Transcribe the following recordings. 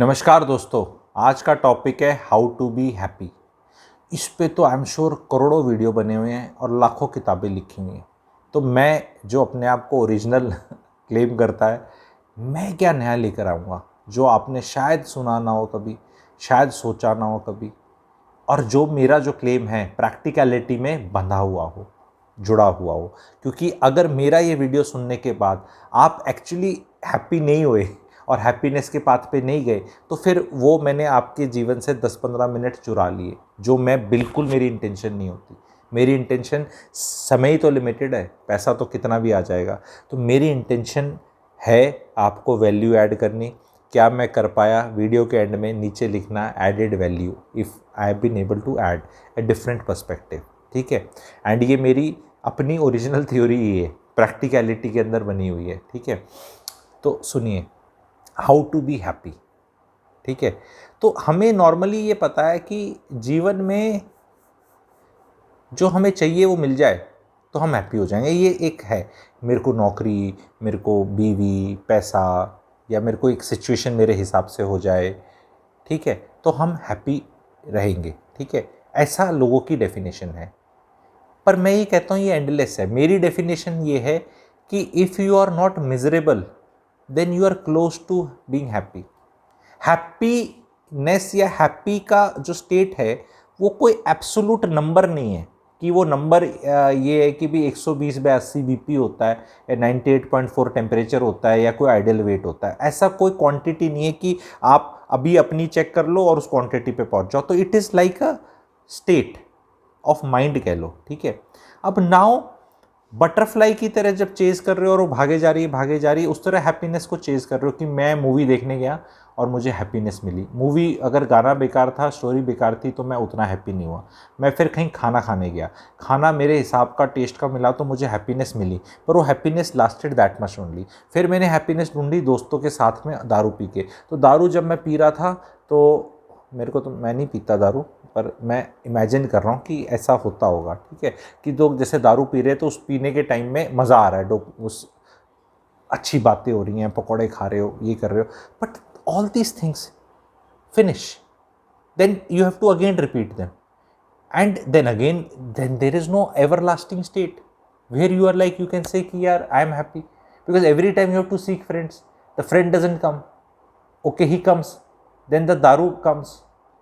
नमस्कार दोस्तों। आज का टॉपिक है हाउ टू बी हैप्पी। इस पे तो आई एम श्योर करोड़ों वीडियो बने हुए हैं और लाखों किताबें लिखी हुई हैं। तो मैं जो अपने आप को ओरिजिनल क्लेम करता है, मैं क्या नया लेकर आऊँगा जो आपने शायद सुना ना हो कभी, शायद सोचा ना हो कभी, और जो मेरा जो क्लेम है प्रैक्टिकलिटी में बंधा हुआ हो, जुड़ा हुआ हो। क्योंकि अगर मेरा ये वीडियो सुनने के बाद आप एक्चुअली हैप्पी नहीं हुए और हैप्पीनेस के पाथ पे नहीं गए, तो फिर वो मैंने आपके जीवन से 10-15 मिनट चुरा लिए, जो मैं बिल्कुल मेरी इंटेंशन नहीं होती। मेरी इंटेंशन, समय ही तो लिमिटेड है, पैसा तो कितना भी आ जाएगा। तो मेरी इंटेंशन है आपको वैल्यू ऐड करनी। क्या मैं कर पाया? वीडियो के एंड में नीचे लिखना added value, if I have been able to add a different perspective. ठीक है। एंड ये मेरी अपनी ओरिजिनल थ्योरी ही है, प्रैक्टिकलिटी के अंदर बनी हुई है। ठीक है। तो सुनिए, हाउ टू बी हैप्पी। ठीक है। तो हमें नॉर्मली ये पता है कि जीवन में जो हमें चाहिए वो मिल जाए तो हम हैप्पी हो जाएंगे। ये एक है, मेरे को नौकरी, मेरे को बीवी, पैसा, या मेरे को एक सिचुएशन मेरे हिसाब से हो जाए, ठीक है, तो हम हैप्पी रहेंगे। ठीक है। ऐसा लोगों की डेफिनेशन है, पर मैं ये कहता हूँ ये एंडलेस है। मेरी डेफिनेशन ये है कि if you are not miserable then you are close to being happy. Happiness या हैप्पी का जो स्टेट है वो कोई एब्सोलूट नंबर नहीं है कि वो नंबर ये है कि भी 120/80 बीपी होता है या 98.4 टेम्परेचर होता है या कोई आइडियल वेट होता है। ऐसा कोई क्वांटिटी नहीं है कि आप अभी अपनी चेक कर लो और उस क्वांटिटी पे पहुंच जाओ। तो it is like a state of mind कह लो। ठीक है। अब नाउ बटरफ्लाई की तरह जब चेज कर रहे हो और वो भागे जा रही है, उस तरह हैप्पीनेस को चेज कर रहे हो कि मैं मूवी देखने गया और मुझे हैप्पीनेस मिली। मूवी अगर गाना बेकार था, स्टोरी बेकार थी, तो मैं उतना हैप्पी नहीं हुआ। मैं फिर कहीं खाना खाने गया, खाना मेरे हिसाब का टेस्ट का मिला तो मुझे हैप्पीनेस मिली, पर वो happiness lasted that much only. फिर मैंने हैप्पीनेस ढूंढी दोस्तों के साथ में दारू पी के। तो दारू जब मैं पी रहा था तो मेरे को, तो मैं नहीं पीता दारू, पर मैं इमेजिन कर रहा हूँ कि ऐसा होता होगा। ठीक है। कि लोग जैसे दारू पी रहे हैं तो उस पीने के टाइम में मज़ा आ रहा है, उस अच्छी बातें हो रही हैं, पकौड़े खा रहे हो, ये कर रहे हो, but all these things finish, then you have to again repeat them, and then again, then there is no everlasting state where you are like you can say कि यार I am happy, because every time you have to seek friends. The friend doesn't come, okay, he comes, then the daru comes,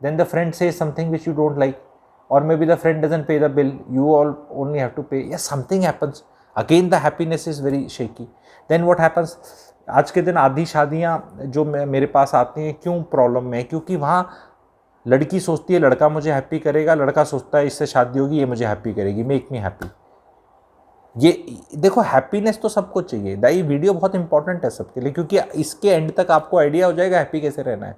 then the friend says something which you don't like, or maybe the friend doesn't pay the bill, you all only have to pay, yes, something happens, again the happiness is very shaky. Then what happens, आज के दिन आधी शादियाँ जो मेरे पास आती हैं, क्यों प्रॉब्लम में है? क्योंकि वहाँ लड़की सोचती है लड़का मुझे हैप्पी करेगा, लड़का सोचता है इससे शादी होगी, ये मुझे हैप्पी करेगी, मेक मी हैप्पी। ये देखो, हैप्पीनेस तो सबको चाहिए। ये वीडियो बहुत इंपॉर्टेंट है सबके लिए, क्योंकि इसके एंड तक आपको आइडिया हो जाएगा हैप्पी कैसे रहना है।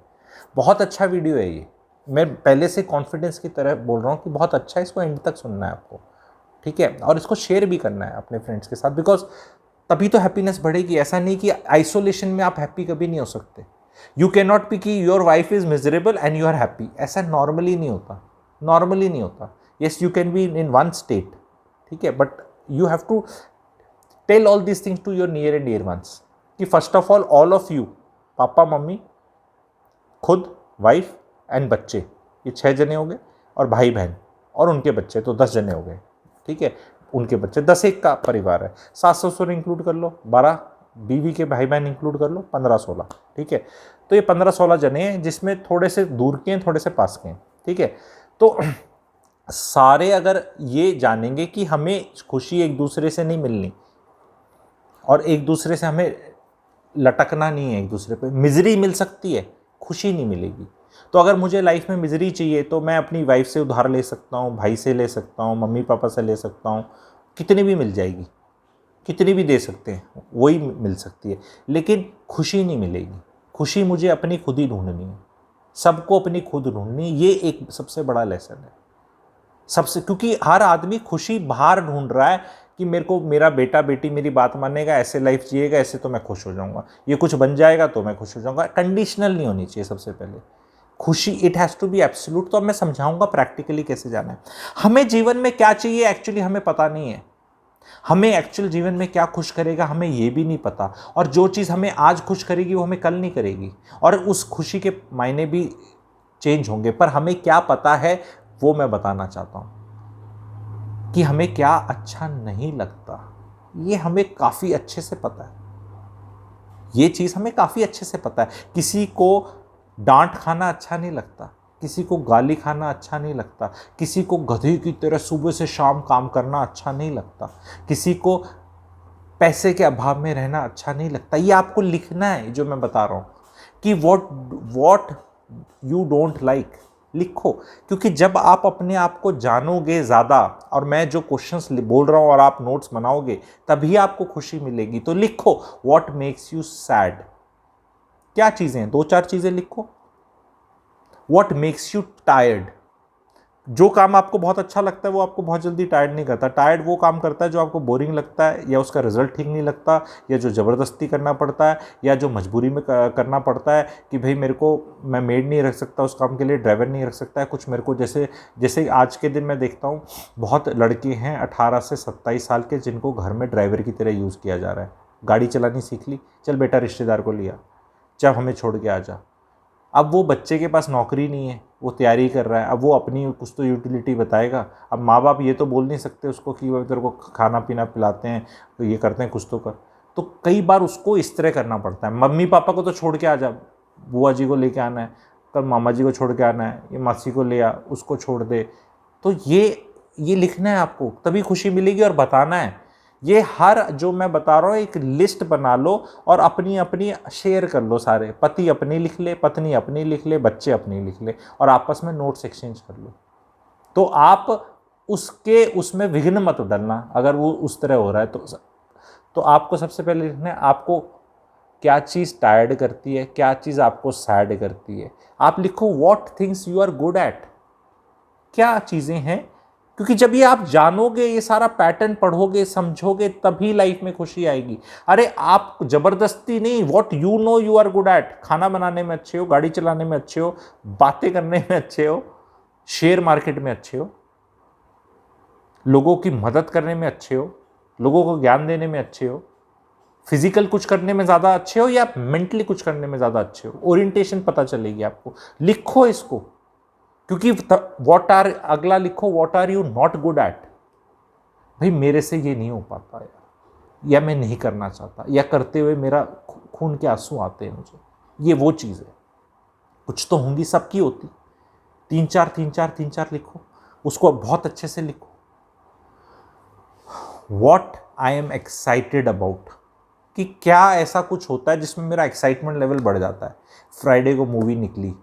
बहुत अच्छा वीडियो है ये, मैं पहले से कॉन्फिडेंस की तरह बोल रहा हूँ कि बहुत अच्छा है, इसको एंड तक सुनना है आपको। ठीक है। और इसको शेयर भी करना है अपने फ्रेंड्स के साथ, बिकॉज तभी तो हैप्पीनेस बढ़ेगी। ऐसा नहीं कि आइसोलेशन में आप हैप्पी कभी नहीं हो सकते। यू कैन नॉट बी कि your wife is miserable and you are happy, ऐसा नॉर्मली नहीं होता, नॉर्मली नहीं होता। Yes, you can be in one state, ठीक है, but you have to tell all these things to your near and dear ones कि first of all of you, papa mummy, खुद, wife and बच्चे, ये 6 जने हो गए, और भाई बहन और उनके बच्चे, तो 10 जने हो गए। ठीक है। उनके बच्चे, 10-1 का परिवार है। सास ससुर इंक्लूड कर लो 12, बीवी के भाई बहन इंक्लूड कर लो 15-16। ठीक है। तो ये 15-16 जने हैं, जिसमें थोड़े से दूर के हैं, थोड़े से पास के हैं। ठीक है। तो सारे अगर ये जानेंगे कि हमें खुशी एक दूसरे से नहीं मिलनी और एक दूसरे से हमें लटकना नहीं है, एक दूसरे पे मिजरी मिल सकती है, खुशी नहीं मिलेगी। तो अगर मुझे लाइफ में मिजरी चाहिए तो मैं अपनी वाइफ से उधार ले सकता हूँ, भाई से ले सकता हूँ, मम्मी पापा से ले सकता हूँ, कितनी भी मिल जाएगी, कितनी भी दे सकते हैं, वही मिल सकती है, लेकिन खुशी नहीं मिलेगी। खुशी मुझे अपनी खुद ही ढूंढनी है, सबको अपनी खुद ढूंढनी, ये एक सबसे बड़ा लेसन है सबसे। क्योंकि हर आदमी खुशी बाहर ढूंढ रहा है कि मेरे को मेरा बेटा बेटी मेरी बात मानेगा, ऐसे लाइफ जिएगा, ऐसे तो मैं खुश हो जाऊंगा, ये कुछ बन जाएगा तो मैं खुश हो जाऊंगा। कंडीशनल नहीं होनी चाहिए सबसे पहले खुशी, it has to be absolute. तो अब मैं समझाऊंगा प्रैक्टिकली कैसे जाना है। हमें जीवन में क्या चाहिए एक्चुअली हमें पता नहीं है। हमें एक्चुअल जीवन में क्या खुश करेगा हमें ये भी नहीं पता, और जो चीज़ हमें आज खुश करेगी वो हमें कल नहीं करेगी, और उस खुशी के मायने भी चेंज होंगे। पर हमें क्या पता है वो मैं बताना चाहता हूँ कि हमें क्या अच्छा नहीं लगता, ये हमें काफ़ी अच्छे से पता है। ये चीज़ हमें काफ़ी अच्छे से पता है। किसी को डांट खाना अच्छा नहीं लगता, किसी को गाली खाना अच्छा नहीं लगता, किसी को गधे की तरह सुबह से शाम काम करना अच्छा नहीं लगता, किसी को पैसे के अभाव में रहना अच्छा नहीं लगता। ये आपको लिखना है जो मैं बता रहा हूँ कि वॉट यू डोंट लाइक, लिखो। क्योंकि जब आप अपने आप को जानोगे ज़्यादा, और मैं जो क्वेश्चंस बोल रहा हूँ और आप नोट्स बनाओगे, तभी आपको खुशी मिलेगी। तो लिखो व्हाट मेक्स यू सैड, क्या चीज़ें हैं, 2-4 चीज़ें लिखो। व्हाट मेक्स यू टायर्ड, जो काम आपको बहुत अच्छा लगता है वो आपको बहुत जल्दी टायर्ड नहीं करता। टायर्ड वो काम करता है जो आपको बोरिंग लगता है, या उसका रिजल्ट ठीक नहीं लगता, या जो ज़बरदस्ती करना पड़ता है, या जो मजबूरी में करना पड़ता है कि भाई मेरे को, मैं मेड नहीं रख सकता उस काम के लिए, ड्राइवर नहीं रख सकता है कुछ मेरे को। जैसे जैसे आज के दिन मैं देखता हूँ बहुत लड़के हैं 18 से 27 साल के जिनको घर में ड्राइवर की तरह यूज़ किया जा रहा है। गाड़ी चलानी सीख ली, चल बेटा रिश्तेदार को लिया, जब हमें छोड़ के आ जा। अब वो बच्चे के पास नौकरी नहीं है, वो तैयारी कर रहा है, अब वो अपनी कुछ तो यूटिलिटी बताएगा। अब माँ बाप ये तो बोल नहीं सकते उसको कि वो तेरे को खाना पीना पिलाते हैं तो ये करते हैं कुछ तो कर। तो कई बार उसको इस तरह करना पड़ता है। मम्मी पापा को तो छोड़ के आ जा, बुआ जी को लेके आना है, कल मामा जी को छोड़ के आना है, ये मासी को ले आ, उसको छोड़ दे। तो ये लिखना है आपको, तभी खुशी मिलेगी, और बताना है। ये हर जो मैं बता रहा हूँ एक लिस्ट बना लो और अपनी अपनी शेयर कर लो सारे। पति अपनी लिख ले, पत्नी अपनी लिख ले, बच्चे अपनी लिख ले, और आपस में नोट्स एक्सचेंज कर लो। तो आप उसमें विघ्न मत डालना अगर वो उस तरह हो रहा है तो आपको सबसे पहले लिखना है आपको क्या चीज़ टायर्ड करती है, क्या चीज़ आपको सैड करती है। आप लिखो what things you are good at, क्या चीज़ें हैं। क्योंकि जब ये आप जानोगे, ये सारा पैटर्न पढ़ोगे, समझोगे, तभी लाइफ में खुशी आएगी। अरे आप जबरदस्ती नहीं, what you know you are good at, खाना बनाने में अच्छे हो, गाड़ी चलाने में अच्छे हो, बातें करने में अच्छे हो, शेयर मार्केट में अच्छे हो, लोगों की मदद करने में अच्छे हो, लोगों को ज्ञान देने में अच्छे हो, फिजिकल कुछ करने में ज़्यादा अच्छे हो, या मेंटली कुछ करने में ज़्यादा अच्छे हो, ओरिएंटेशन पता चलेगी आपको। लिखो इसको, क्योंकि अगला लिखो what are you not good at. भाई मेरे से ये नहीं हो पाता यार, या मैं नहीं करना चाहता, या करते हुए मेरा खून के आंसू आते हैं मुझे। ये वो चीज़ है, कुछ तो होंगी, सबकी होती। 3-4 लिखो, उसको बहुत अच्छे से लिखो। What I am excited about, कि क्या ऐसा कुछ होता है जिसमें मेरा एक्साइटमेंट लेवल बढ़ जाता है। फ्राइडे को मूवी निकली,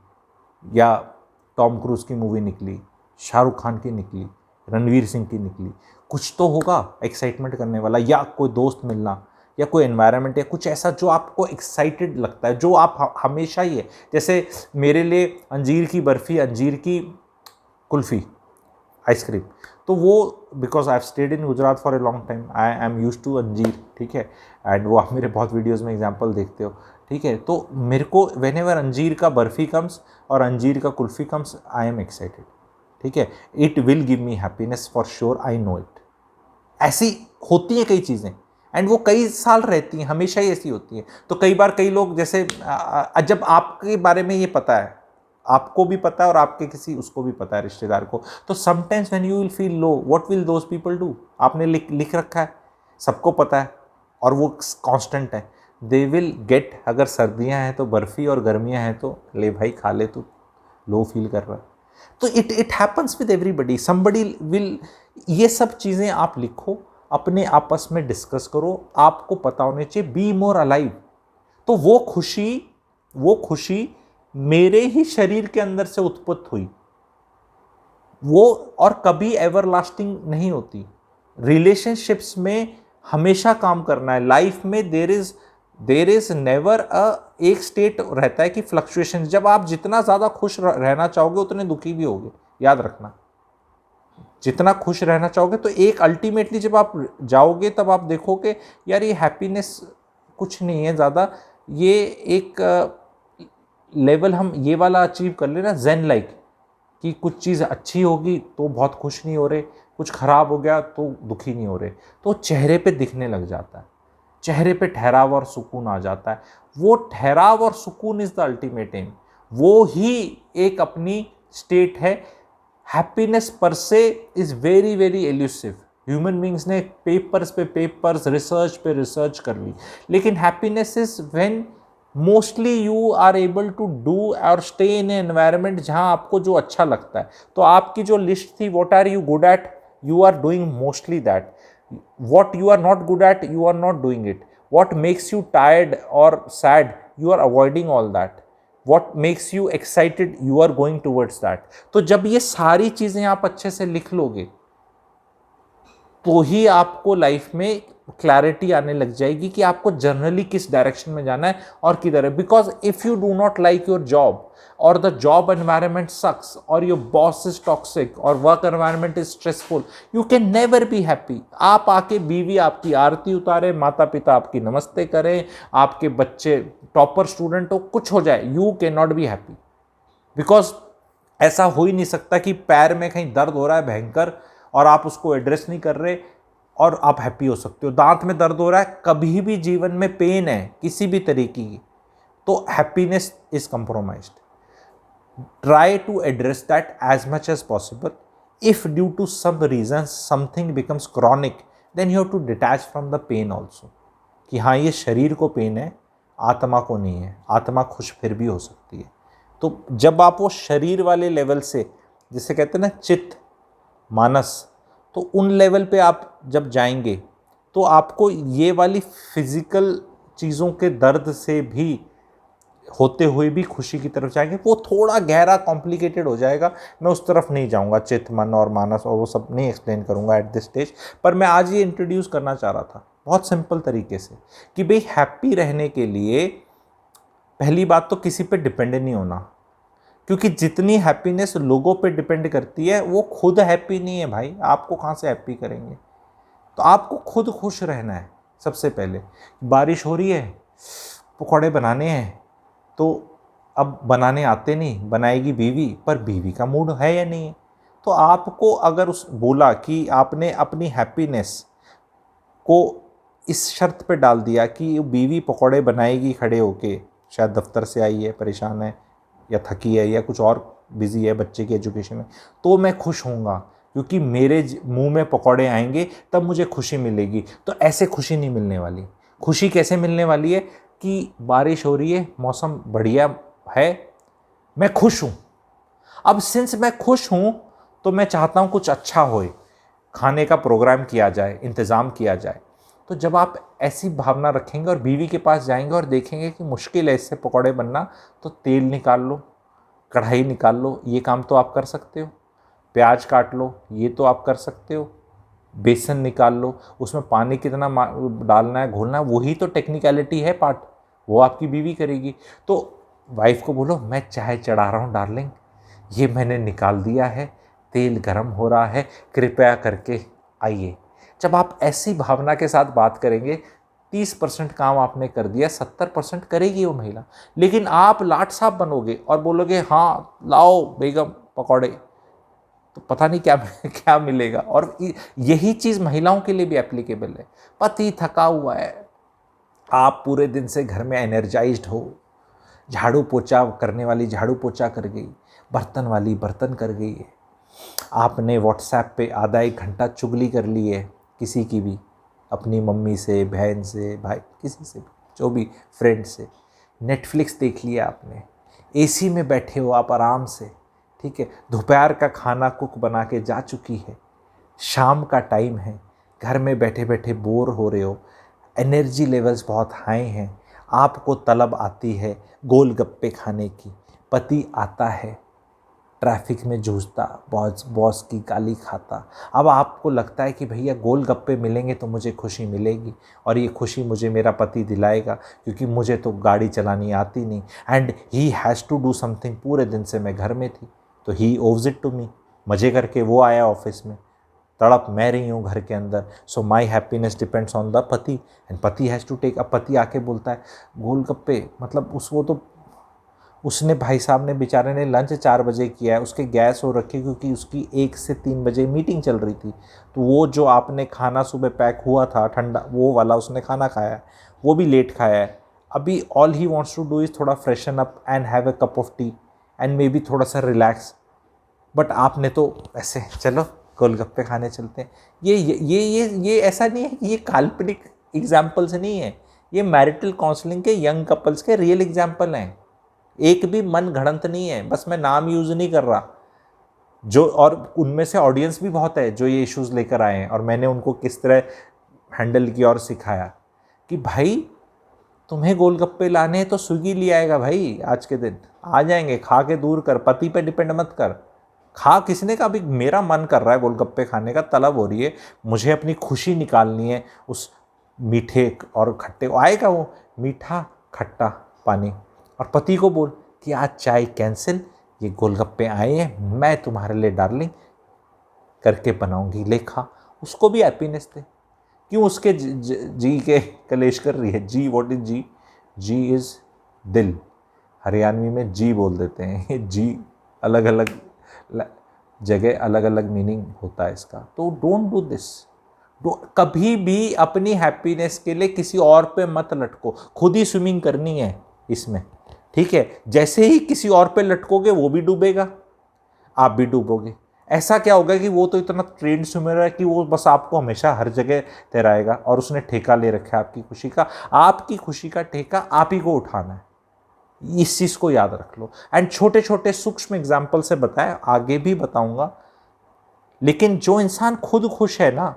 या टॉम क्रूज की मूवी निकली, शाहरुख खान की निकली, रणवीर सिंह की निकली, कुछ तो होगा एक्साइटमेंट करने वाला, या कोई दोस्त मिलना, या कोई एनवायरनमेंट, या कुछ ऐसा जो आपको एक्साइटेड लगता है, जो आप हमेशा ही है। जैसे मेरे लिए अंजीर की बर्फ़ी, अंजीर की कुल्फ़ी, आइसक्रीम, तो वो because I have stayed in Gujarat for a long time, I am use to अंजीर, ठीक है। एंड वो आप मेरे बहुत वीडियोज़ में एग्जाम्पल देखते हो, ठीक है। तो मेरे को वेन एवर अंजीर का बर्फ़ी कम्स और अंजीर का kulfi comes, I am excited, ठीक है। It will give me happiness for sure, I know it. ऐसी होती हैं कई चीज़ें, एंड वो कई साल रहती हैं, हमेशा ही ऐसी होती हैं। तो कई बार कई लोग, जैसे जब आपके बारे में ये पता है, आपको भी पता है और आपके किसी उसको भी पता है, रिश्तेदार को, तो sometimes when you will feel low, what will those people do, आपने लिख रखा है, सबको पता है, और वो कांस्टेंट है। दे विल गेट, अगर सर्दियां हैं तो बर्फ़ी, और गर्मियां हैं तो ले भाई खा ले, तू लो फील कर रहा है। तो it happens with everybody, somebody will. ये सब चीज़ें आप लिखो, अपने आपस में डिस्कस करो, आपको पता होने चाहिए, बी मोर अलाइव। तो वो खुशी मेरे ही शरीर के अंदर से उत्पन्न हुई, वो और कभी एवरलास्टिंग नहीं होती। रिलेशनशिप्स में हमेशा काम करना है। लाइफ में देर इज नेवर एक स्टेट रहता है कि फ्लक्चुएशन। जब आप जितना ज़्यादा खुश रहना चाहोगे उतने दुखी भी होगे, याद रखना। जितना खुश रहना चाहोगे तो एक अल्टीमेटली जब आप जाओगे तब आप देखोगे यार ये हैप्पीनेस कुछ नहीं है ज़्यादा, ये एक लेवल हम ये वाला अचीव कर लेना, जेन लाइक, कि कुछ चीज़ अच्छी होगी तो बहुत खुश नहीं हो रहे, कुछ खराब हो गया तो दुखी नहीं हो रहे, तो चेहरे पे दिखने लग जाता है, चेहरे पे ठहराव और सुकून आ जाता है। वो ठहराव और सुकून इज द अल्टीमेट एम, वो ही एक अपनी स्टेट है। Happiness per se is very very elusive. Human beings ने पेपर्स पे पेपर्स, रिसर्च पे रिसर्च कर ली, लेकिन happiness is when mostly you are able to do और स्टे इन एनवायरमेंट जहां आपको जो अच्छा लगता है। तो आपकी जो लिस्ट थी, what are you good at, you are doing mostly that. what you are not good at, you are not doing it. What makes you tired or sad, you are avoiding all that. What makes you excited, you are going towards that. तो जब ये सारी चीजें आप अच्छे से लिख लोगे तो ही आपको लाइफ में क्लैरिटी आने लग जाएगी कि आपको जनरली किस डायरेक्शन में जाना है और किधर है। Because if you do not like your job और द जॉब एनवायरमेंट सक्स और योर बॉस इज टॉक्सिक और work environment is stressful, you can never be happy. आप आके बीवी आपकी आरती उतारे, माता पिता आपकी नमस्ते करें, आपके बच्चे टॉपर स्टूडेंट हो, कुछ हो जाए, you can not be happy. Because ऐसा हो ही नहीं सकता कि पैर में कहीं दर्द हो रहा है भयंकर और आप उसको एड्रेस नहीं कर रहे और आप हैप्पी हो सकते हो। दांत में दर्द हो रहा है, कभी भी जीवन में पेन है किसी भी तरीके की, तो happiness is compromised. Try to address that as much as possible. If due to some reason something becomes chronic, then you have to detach from the pain also, कि हाँ ये शरीर को पेन है, आत्मा को नहीं है। आत्मा खुश फिर भी हो सकती है। तो जब आप वो शरीर वाले लेवल से, जिसे कहते हैं ना चित्त मानस, तो उन लेवल पे आप जब जाएंगे तो आपको ये वाली फिजिकल चीज़ों के दर्द से भी होते हुए भी खुशी की तरफ जाएंगे। वो थोड़ा गहरा कॉम्प्लिकेटेड हो जाएगा, मैं उस तरफ नहीं जाऊंगा, चित्त मन और मानस और वो सब नहीं एक्सप्लेन करूंगा एट दिस स्टेज। पर मैं आज ये इंट्रोड्यूस करना चाह रहा था बहुत सिंपल तरीके से कि भाई हैप्पी रहने के लिए पहली बात तो किसी पे डिपेंड नहीं होना, क्योंकि जितनी हैप्पीनेस लोगों पे डिपेंड करती है वो खुद हैप्पी नहीं है भाई, आपको कहाँ से हैप्पी करेंगे। तो आपको खुद खुश रहना है। सबसे पहले बारिश हो रही है, पकौड़े बनाने हैं, तो अब बनाने आते नहीं, बनाएगी बीवी, पर बीवी का मूड है या नहीं है। तो आपको अगर उस बोला कि आपने अपनी हैप्पीनेस को इस शर्त पे डाल दिया कि बीवी पकौड़े बनाएगी खड़े होके, शायद दफ्तर से आई है, परेशान है या थकी है या कुछ और बिजी है बच्चे की एजुकेशन में, तो मैं खुश होऊंगा क्योंकि मेरे मुंह में पकौड़े आएंगे तब मुझे खुशी मिलेगी। तो ऐसे खुशी नहीं मिलने वाली। खुशी कैसे मिलने वाली है कि बारिश हो रही है, मौसम बढ़िया है, मैं खुश हूँ। अब सिंस मैं खुश हूँ तो मैं चाहता हूँ कुछ अच्छा होए, खाने का प्रोग्राम किया जाए, इंतज़ाम किया जाए। तो जब आप ऐसी भावना रखेंगे और बीवी के पास जाएंगे और देखेंगे कि मुश्किल है इससे पकौड़े बनना, तो तेल निकाल लो, कढ़ाई निकाल लो, ये काम तो आप कर सकते हो। प्याज काट लो, ये तो आप कर सकते हो। बेसन निकाल लो, उसमें पानी कितना डालना है, घोलना है, वही तो टेक्निकलिटी है पार्ट, वो आपकी बीवी करेगी। तो वाइफ को बोलो मैं चाय चढ़ा रहा हूँ डार्लिंग, ये मैंने निकाल दिया है, तेल गर्म हो रहा है, कृपया करके आइए। जब आप ऐसी भावना के साथ बात करेंगे, 30% काम आपने कर दिया, 70% करेगी वो महिला। लेकिन आप लाट साहब बनोगे और बोलोगे हाँ लाओ बेगम पकौड़े, तो पता नहीं क्या क्या मिलेगा। और यही चीज़ महिलाओं के लिए भी एप्लीकेबल है। पति थका हुआ है, आप पूरे दिन से घर में एनर्जाइज्ड हो, झाड़ू पोछा करने वाली झाड़ू पोछा कर गई, बर्तन वाली बर्तन कर गई है, आपने व्हाट्सएप पे आधा एक घंटा चुगली कर ली है किसी की भी, अपनी मम्मी से, बहन से, भाई, किसी से भी, जो भी फ्रेंड से, नेटफ्लिक्स देख लिया आपने, एसी में बैठे हो आप आराम से, ठीक है, दोपहर का खाना कुक बना के जा चुकी है, शाम का टाइम है, घर में बैठे बैठे बोर हो रहे हो, एनर्जी लेवल्स बहुत हाई हैं, आपको तलब आती है गोलगप्पे खाने की, पति आता है ट्रैफिक में जूझता, बॉस की गाली खाता, अब आपको लगता है कि भैया गोलगप्पे मिलेंगे तो मुझे खुशी मिलेगी और ये खुशी मुझे मेरा पति दिलाएगा क्योंकि मुझे तो गाड़ी चलानी आती नहीं, and he has to do something. पूरे दिन से मैं घर में थी तो he owes it to me, मज़े करके वो आया ऑफिस में, तड़प मैं रही हूँ घर के अंदर। So my happiness depends on the पति एंड पति हैज़ टू टेक। अब पति आके बोलता है गोलगप्पे, मतलब उसको तो उसने भाई साहब ने बेचारे ने लंच 4 बजे किया है, उसके गैस हो रखी क्योंकि उसकी 1 से 3 बजे मीटिंग चल रही थी। तो वो जो आपने खाना सुबह पैक हुआ था ठंडा, वो वाला उसने खाना खाया है, वो भी लेट खाया है। अभी all he wants to do is थोड़ा freshen up and have a cup of tea and may be थोड़ा सा रिलैक्स। बट आपने तो ऐसे चलो गोलगप्पे खाने चलते हैं। ये ऐसा नहीं है कि ये काल्पनिक एग्जाम्पल्स नहीं है, ये मैरिटल काउंसलिंग के यंग कपल्स के रियल एग्जाम्पल हैं। एक भी मन घड़ंत नहीं है, बस मैं नाम यूज़ नहीं कर रहा। जो और उनमें से ऑडियंस भी बहुत है जो ये इश्यूज़ लेकर आए हैं, और मैंने उनको किस तरह हैंडल किया और सिखाया कि भाई तुम्हें गोलगप्पे लाने हैं तो स्विगी ले आएगा भाई, आज के दिन आ जाएंगे, खा के दूर कर, पति पे डिपेंड मत कर। खा किसने का भी, मेरा मन कर रहा है गोलगप्पे खाने का, तलब हो रही है, मुझे अपनी खुशी निकालनी है उस मीठे और खट्टे, आएगा वो मीठा खट्टा पानी, और पति को बोल कि आज चाय कैंसिल, ये गोलगप्पे आए हैं, मैं तुम्हारे लिए डार्लिंग करके बनाऊंगी, ले खा। उसको भी हैप्पीनेस दे। क्यों उसके जी के कलेश कर रही है? जी, व्हाट इज जी? जी इज दिल। हरियाणवी में जी बोल देते हैं। ये जी अलग अलग जगह अलग अलग मीनिंग होता है इसका। तो डोंट डू दिस। कभी भी अपनी हैप्पीनेस के लिए किसी और पे मत लटको। खुद ही स्विमिंग करनी है इसमें, ठीक है? जैसे ही किसी और पे लटकोगे वो भी डूबेगा, आप भी डूबोगे। ऐसा क्या होगा कि वो तो इतना ट्रेंड स्विमर है कि वो बस आपको हमेशा हर जगह तैराएगा, और उसने ठेका ले रखा है आपकी खुशी का। आपकी खुशी का ठेका आप ही को उठाना है, इस चीज़ को याद रख लो। एंड छोटे छोटे सूक्ष्म एग्जाम्पल से बताया, आगे भी बताऊंगा। लेकिन जो इंसान खुद खुश है ना,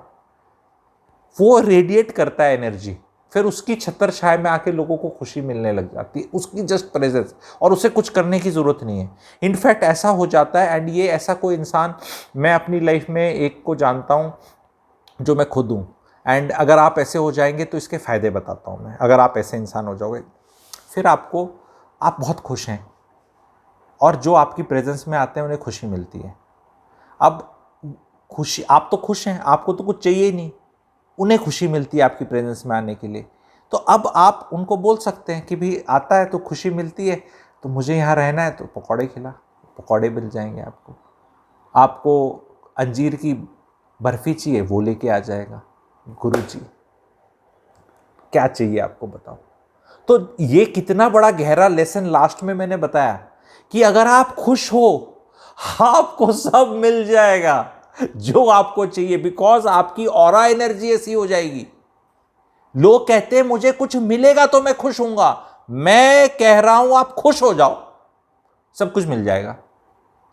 वो रेडिएट करता है एनर्जी, फिर उसकी छतर छाया में आके लोगों को खुशी मिलने लग जाती है, उसकी जस्ट प्रेजेंस, और उसे कुछ करने की ज़रूरत नहीं है। इनफैक्ट ऐसा हो जाता है, एंड ये ऐसा कोई इंसान मैं अपनी लाइफ में एक को जानता हूँ जो मैं खुद हूँ। एंड अगर आप ऐसे हो जाएंगे तो इसके फ़ायदे बताता हूँ मैं। अगर आप ऐसे इंसान हो जाओगे, फिर आप बहुत खुश हैं, और जो आपकी प्रेजेंस में आते हैं उन्हें खुशी मिलती है। अब खुशी, आप तो खुश हैं, आपको तो कुछ चाहिए ही नहीं, उन्हें खुशी मिलती है आपकी प्रेजेंस में आने के लिए। तो अब आप उनको बोल सकते हैं कि भी आता है तो खुशी मिलती है, तो मुझे यहाँ रहना है तो पकौड़े खिला, पकौड़े मिल जाएंगे आपको। आपको अंजीर की बर्फ़ी चाहिए, वो लेके आ जाएगा गुरुजी। क्या चाहिए आपको बताओ? तो ये कितना बड़ा गहरा लेसन लास्ट में मैंने बताया कि अगर आप खुश हो, आपको सब मिल जाएगा जो आपको चाहिए, बिकॉज आपकी ऑरा एनर्जी ऐसी हो जाएगी। लोग कहते हैं मुझे कुछ मिलेगा तो मैं खुश हूंगा, मैं कह रहा हूं आप खुश हो जाओ, सब कुछ मिल जाएगा,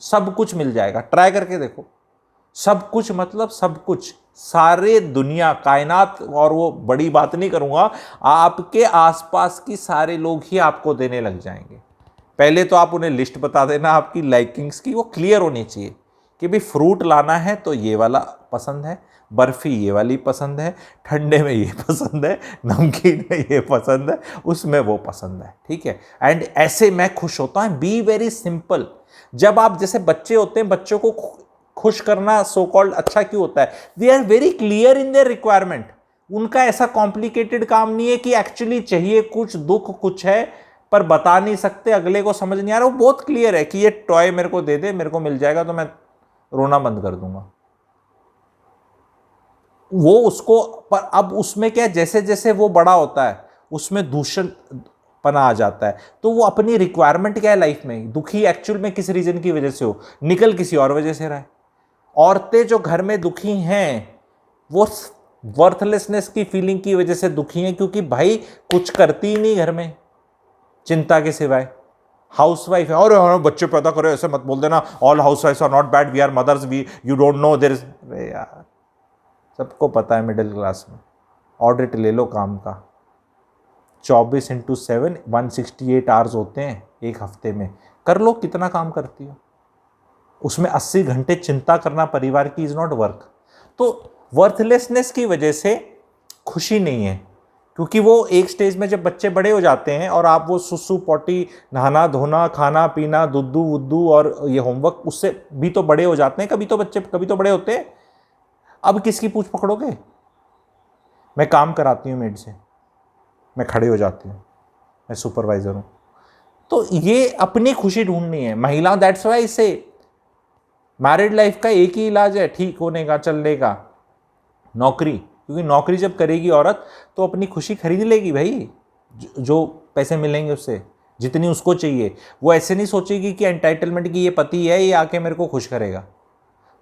सब कुछ मिल जाएगा। ट्राई करके देखो। सब कुछ मतलब सब कुछ, सारे दुनिया कायनात, और वो बड़ी बात नहीं करूंगा, आपके आसपास की सारे लोग ही आपको देने लग जाएंगे। पहले तो आप उन्हें लिस्ट बता देना आपकी लाइकिंग्स की, वो क्लियर होनी चाहिए कि भाई फ्रूट लाना है तो ये वाला पसंद है, बर्फ़ी ये वाली पसंद है, ठंडे में ये पसंद है, नमकीन में ये पसंद है, उसमें वो पसंद है, ठीक है? एंड ऐसे मैं खुश होता हूँ। Be very simple. जब आप जैसे बच्चे होते हैं, बच्चों को खुश करना सो कॉल्ड अच्छा क्यों होता है? They are very clear in their requirement. उनका ऐसा कॉम्प्लिकेटेड काम नहीं है कि एक्चुअली चाहिए कुछ, दुख कुछ है पर बता नहीं सकते, अगले को समझ नहीं आ रहा। वो बहुत क्लियर है कि ये टॉय मेरे को दे दे, मेरे को मिल जाएगा तो मैं रोना बंद कर दूंगा। वो उसको, पर अब उसमें क्या है, जैसे जैसे वो बड़ा होता है उसमें दूषण पना आ जाता है। तो वो अपनी रिक्वायरमेंट क्या है लाइफ में, दुखी एक्चुअल में किस रीजन की वजह से हो, निकल किसी और वजह से रहा है। औरतें जो घर में दुखी हैं, वो वर्थलेसनेस की फीलिंग की वजह से दुखी हैं, क्योंकि भाई कुछ करती ही नहीं घर में चिंता के सिवाय। हाउसवाइफ है, और बच्चे पैदा करो, ऐसे मत बोल देना, ऑल हाउसवाइफ्स are not bad, we are mothers, we you don't know there is. अरे यार, सबको पता है मिडिल क्लास में। ऑडिट ले लो काम का, 24x7 168 आवर्स होते हैं एक हफ्ते में, कर लो कितना काम करती हो। उसमें 80 घंटे चिंता करना परिवार की इज नॉट वर्क। तो वर्थलेसनेस की वजह से खुशी नहीं है, क्योंकि वो एक स्टेज में जब बच्चे बड़े हो जाते हैं और आप वो सुसु पोटी, नहाना धोना, खाना पीना, दुद्धू वुद्धू और ये होमवर्क, उससे भी तो बड़े हो जाते हैं। कभी तो बच्चे कभी तो बड़े होते हैं। अब किसकी पूछ पकड़ोगे? मैं काम कराती हूँ मेड से, मैं खड़े हो जाती हूँ, मैं सुपरवाइजर हूँ, तो ये अपनी खुशी ढूंढनी है महिला। दैट्स वाई से मैरिड लाइफ का एक ही इलाज है ठीक होने का, चलने का, नौकरी। क्योंकि नौकरी जब करेगी औरत तो अपनी खुशी खरीद लेगी भाई, जो पैसे मिलेंगे उससे, जितनी उसको चाहिए। वो ऐसे नहीं सोचेगी कि एंटाइटलमेंट की ये पति है, ये आके मेरे को खुश करेगा।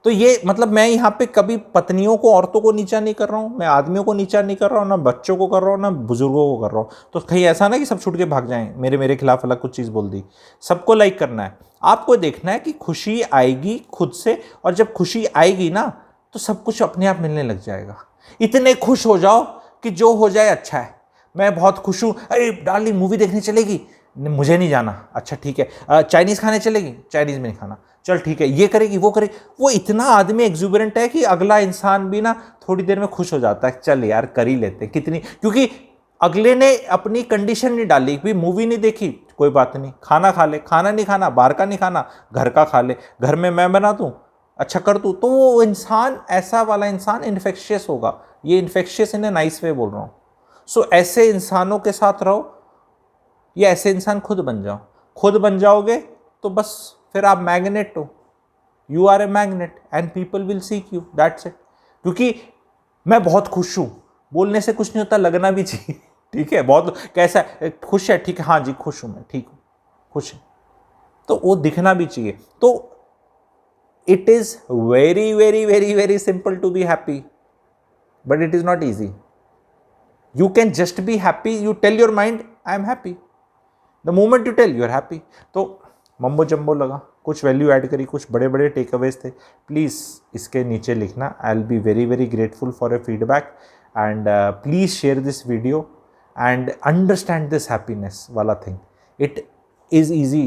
तो ये मतलब मैं यहाँ पे कभी पत्नियों को, औरतों को नीचा नहीं कर रहा हूँ, मैं आदमियों को नीचा नहीं कर रहा हूँ, ना बच्चों को कर रहा हूँ, ना बुजुर्गों को कर रहा हूँ। तो कहीं ऐसा ना कि सब छूट के भाग जाएं, मेरे खिलाफ अलग कुछ चीज़ बोल दी। सबको लाइक करना है, आपको देखना है कि खुशी आएगी खुद से, और जब खुशी आएगी ना तो सब कुछ अपने आप मिलने लग जाएगा। इतने खुश हो जाओ कि जो हो जाए अच्छा है। मैं बहुत खुश हूँ, अरे डार्लिंग मूवी देखने चलेगी, मुझे नहीं जाना, अच्छा ठीक है। चाइनीज़ खाने चलेगी, चाइनीज़ में नहीं खाना, चल ठीक है। ये करेगी, वो करेगी। वो इतना आदमी एग्जूबरेंट है कि अगला इंसान भी ना थोड़ी देर में खुश हो जाता है, चल यार कर ही लेते हैं कितनी, क्योंकि अगले ने अपनी कंडीशन नहीं डाली। भी मूवी नहीं देखी कोई बात नहीं, खाना खा ले, खाना नहीं खाना, बाहर का नहीं खाना, घर का खा ले, घर में मैं बना दूँ, अच्छा कर दूँ। तो वो इंसान, ऐसा वाला इंसान इन्फेक्शियस होगा। ये infectious in a nice way बोल रहा हूँ। सो ऐसे इंसानों के साथ रहो, या ऐसे इंसान खुद बन जाओ। खुद बन जाओगे तो बस फिर आप मैग्नेट हो, you are a magnet and people will seek you, that's it. क्योंकि मैं बहुत खुश हूँ बोलने से कुछ नहीं होता, लगना भी चाहिए। ठीक है, बहुत कैसा है, खुश है, ठीक है, हाँ जी खुश हूँ मैं, ठीक हूँ, खुश है, तो वो दिखना भी चाहिए। तो it is very very very very simple to be happy, but it is not easy. You can just be happy, you tell your mind I am happy, the moment you tell you are happy. तो mumbo jumbo लगा, कुछ value add करी, कुछ बड़े बड़े take Awez थे, please इसके नीचे लिखना। I will be very very grateful for a feedback, and please share this video and understand this happiness वाला thing. It is easy,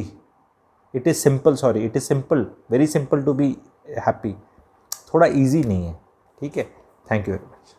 it is simple, sorry it is simple, very simple to be happy. थोड़ा easy नहीं है, ठीक है। Thank you very much.